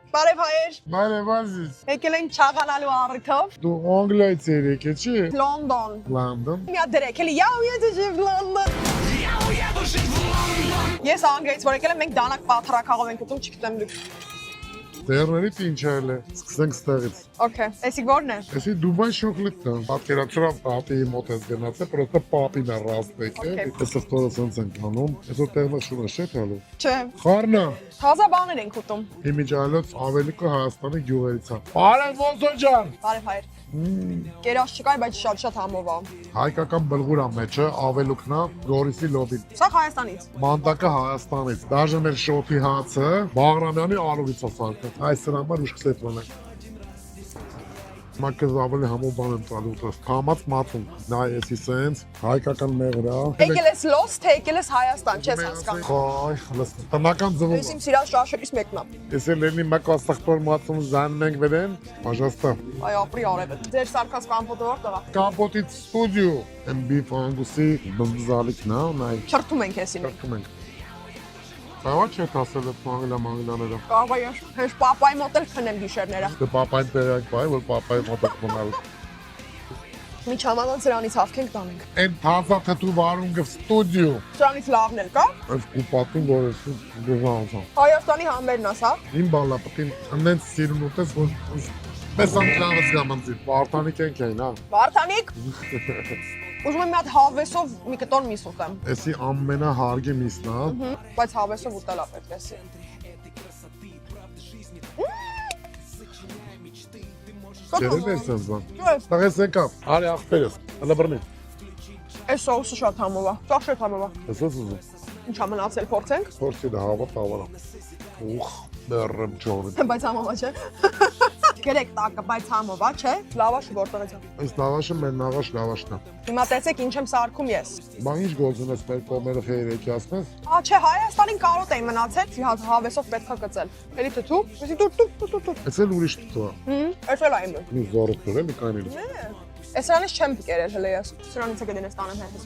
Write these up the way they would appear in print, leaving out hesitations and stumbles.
Բարև հայեր։ Բարև ազիզ։ Եկել ենք չաղանալու առիթով։ Դու Անգլիայից ես եկել չի։ Լոնդոն։ Լոնդոն։ Մի հատ դրեք, էլի «Яу, я жив в Лондон»։ Ես Անգլիայից որ եկել եմ, մենք դանակ պաթրակաղով ենք ուտում, չգիտեմ դուք։ Տեղներից ինչ այլ է։ Սկսենք ստեղից։ Okay, էսի որն է։ Էսի Դուբայ շոկոլադն է։ Պատկերացրավ պապի մոտ ես գնացել, պրոստը պապին է ռաստեք է։ Okay. Էսը ստորը սենց ենք անում։ Այսօր տեղը շունը չէ թալու։ Չէ, Խառնա։ թազա բաներ ենք ուտում։ Իմիջայլոց ավելի կը Հայաստանի գյուղերից է։ Բարև ոսո ջան։ Բարև հայեր։ Կերած չկա, բայց շատ համով է։ Հայկական բլղուր է մեջը, ավելուկն է Գորիսի լոբին։ Սա Հայաստանից։ Մանդակը Հայաստանից։ Դաժե մեր շոփի հացը Բաղրամյանի արուվից է սարքը։ Այս սրամար ուշք սեթվան է։ Մակը ավելի համով բան եմ տալու ուտես։ Համած մածուն։ Նա էսի սենց հայկական մեղրա։ Եկել ես լոս, թե եկել ես Հայաստան, չես հասկանում։ Խայ, լսի։ Տնական ձևով։ Ես իմ սիրած շաշերից մեկն է։ Ես էլ լինի մեկ աստղտոր մածուն զանն ենք վերեն։ Պաժաստա։ Այ ապրի արևը։ Ձեր սարկած կամպոտը որտեղ է։ Կամպոտից ստուդիո։ MB Fangusի բզզալիքն է, նայ։ Չրտում ենք էսին։ Կրկում ենք։ Կարող չէ ասել այդ մանգլաները։ Կարող է հենց պապայի մոտ էլ քնեմ գիշերները։ Դե պապային տեղակ բայ, որ պապայի մոտ մնալ։ Մի չամանան սրանից հավքենք տանենք։ Այն թազա թթու վարունգը ստուդիո։ Սրանից լավն էլ կա։ Այս կուպատին որ ես գզանցա։ Հայաստանի համերն ասա։ Իմ բալա պտին անենց սիրուն ուտես որ պես անգլավս գամանցի։ Վարդանիկ ենք այն, հա։ Վարդանիկ։ Ուզում եմ մի հատ հավեսով մի կտոր միս ուտեմ։ Էսի ամենահարգի միսն է։ Բայց հավեսով ուտելա պետք է էսի։ Ջերել ես ես բան։ Ջուրես։ Տղես եկավ։ Արի աղբերս։ Հələ բռնի։ Այս սոուսը շատ համով է։ Շատ համով է։ Ես ուզում։ Ինչ ա մնացել փորձենք։ Փորձի դա հավա տավարա։ Ուխ, բերեմ ջորը։ Բայց համով է, չէ։ Գերեք տակը, բայց համով է, չէ։ Լավաշը որտեղից է։ Այս լավաշը մեր նաղաշ լավաշն է։ Հիմա տեսեք ինչ եմ սարքում ես։ Բա ինչ գործում ես մեր կողմերը խեյրեքի ասնես։ Ահա չէ, Հայաստանին կարոտ էին մնացել, մի հատ հավեսով պետքա գծել։ Էլի թթու, էսի տուտ։ Էս էլ ուրիշ տուտու է։ Էս էլ այն է։ Մի զորություն էլի կանիլի։ Այս սրանից չեմ կերել հələ ես։ Սրանից է գտնես տանեմ հետս։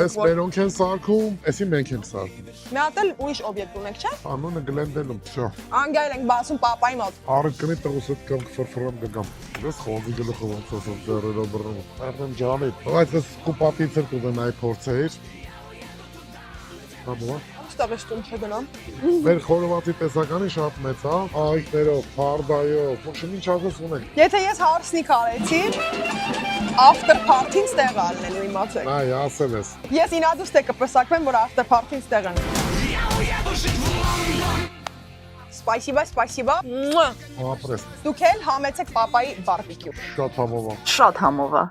Էս մերոնք են սարքում, էսի մենք ենք սարքում։ Մի հատ էլ ուրիշ օբյեկտ ունեք, չէ։ Անունը գլենդելում, всё։ Անգայել ենք բասում պապայի մոտ։ Արկնի տղուսդ կամ ֆրֆրամ գամ։ Ես խոզի գլուխը ոնց ասած դերերով բռնում։ Արդեն ջանի։ Բայց ես կուպատից էլ կուզենայի փորձեիր։ Հա։ Ստավ ես տուն չգնամ։ Մեր խորովածի տեսականի շատ մեծ է, այգներով, փարդայով, ոչինչ ինչ ասես ունենք։ Եթե ես հարսնիկ արեցի, after party-ին ստեղ ալնելու իմացեք։ Այ, ասել ես։ Ես ինադուս թե կպսակվեմ, որ after party-ին ստեղ են։ Спасибо։ Ապրես։ Դուք էլ համեցեք պապայի բարբեկյու։ Շատ համով է։ Շատ համով է։